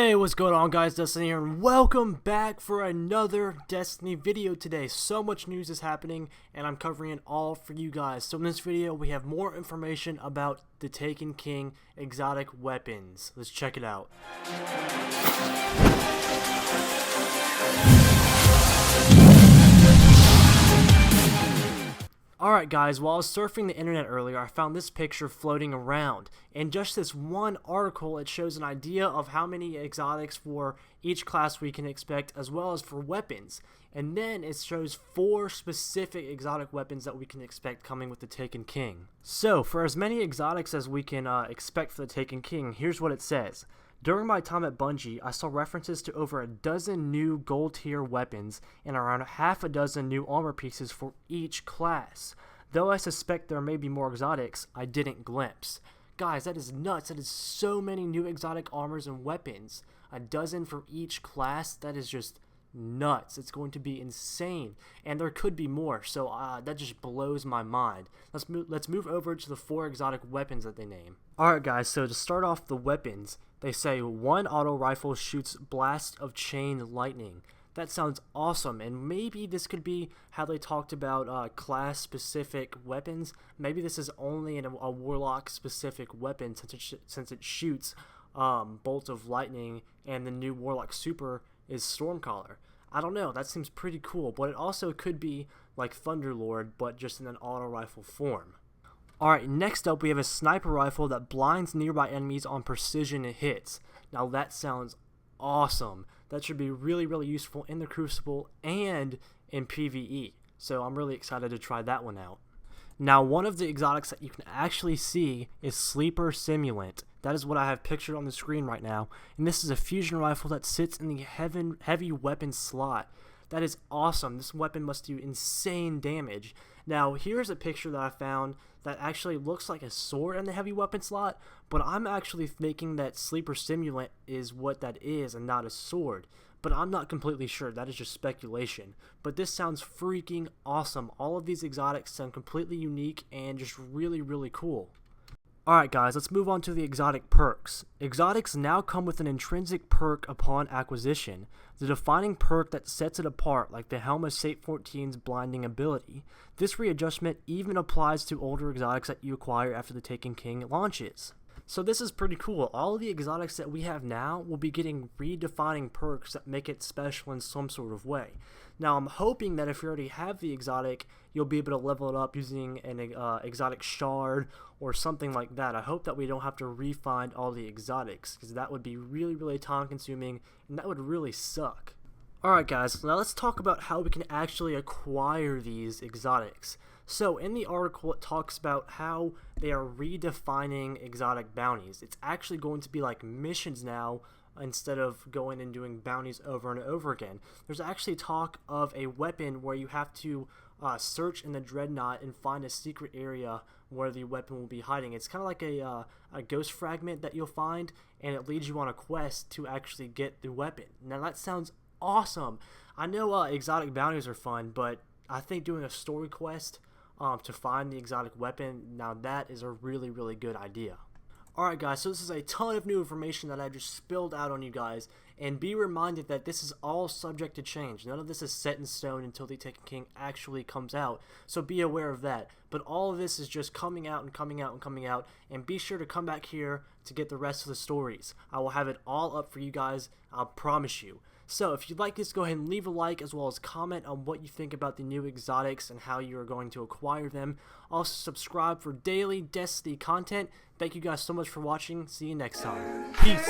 Hey, what's going on guys, Destiny here, and welcome back for another Destiny video today. So much news is happening, and I'm covering it all for you guys. So in this video, we have more information about the Taken King exotic weapons. Let's check it out. Alright guys, while I was surfing the internet earlier, I found this picture floating around. In just this one article, it shows an idea of how many exotics for each class we can expect, as well as for weapons. And then it shows 4 specific exotic weapons that we can expect coming with the Taken King. So, for as many exotics as we can expect for the Taken King, here's what it says. During my time at Bungie, I saw references to over a dozen new gold tier weapons and around half a dozen new armor pieces for each class. Though I suspect there may be more exotics, I didn't glimpse. Guys, that is nuts. That is so many new exotic armors and weapons. A dozen for each class. That is just nuts. It's going to be insane, and there could be more, so that just blows my mind. Let's move over to the 4 exotic weapons that they name. Alright guys, so to start off the weapons, they say 1 auto rifle shoots blast of chain lightning. That sounds awesome, and maybe this could be how they talked about class specific weapons. Maybe this is only a warlock specific weapon since it shoots bolts of lightning, and the new warlock super is Stormcaller. I don't know, that seems pretty cool, but it also could be like Thunderlord, but just in an auto rifle form. Alright, next up we have a sniper rifle that blinds nearby enemies on precision hits. Now that sounds awesome. That should be really useful in the Crucible and in PvE, so I'm really excited to try that one out. Now, one of the exotics that you can actually see is Sleeper Simulant. That is what I have pictured on the screen right now, and this is a fusion rifle that sits in the heavy weapon slot. That is awesome. This weapon must do insane damage. Now, here's a picture that I found that actually looks like a sword in the heavy weapon slot, but I'm actually thinking that Sleeper Simulant is what that is and not a sword. But I'm not completely sure. That is just speculation. But this sounds freaking awesome. All of these exotics sound completely unique and just really cool. Alright guys, let's move on to the exotic perks. Exotics now come with an intrinsic perk upon acquisition, the defining perk that sets it apart, like the Helm of Sate 14's blinding ability. This readjustment even applies to older exotics that you acquire after the Taken King launches. So this is pretty cool. All of the exotics that we have now will be getting redefining perks that make it special in some sort of way. Now I'm hoping that if you already have the exotic, you'll be able to level it up using an exotic shard or something like that. I hope that we don't have to re-find all the exotics, because that would be really time consuming, and that would really suck. Alright guys, now let's talk about how we can actually acquire these exotics. So in the article it talks about how they are redefining exotic bounties. It's actually going to be like missions now instead of going and doing bounties over and over again. There's actually talk of a weapon where you have to search in the Dreadnought and find a secret area where the weapon will be hiding. It's kind of like a ghost fragment that you'll find, and it leads you on a quest to actually get the weapon. Now that sounds awesome. I know exotic bounties are fun, but I think doing a story quest to find the exotic weapon, now that is a really good idea. Alright guys, so this is a ton of new information that I just spilled out on you guys, and be reminded that this is all subject to change. None of this is set in stone until the Taken King actually comes out, so be aware of that. But all of this is just coming out, and be sure to come back here to get the rest of the stories. I will have it all up for you guys, I'll promise you. So if you like this, go ahead and leave a like, as well as comment on what you think about the new exotics and how you are going to acquire them. Also subscribe for daily Destiny content. Thank you guys so much for watching. See you next time. Peace.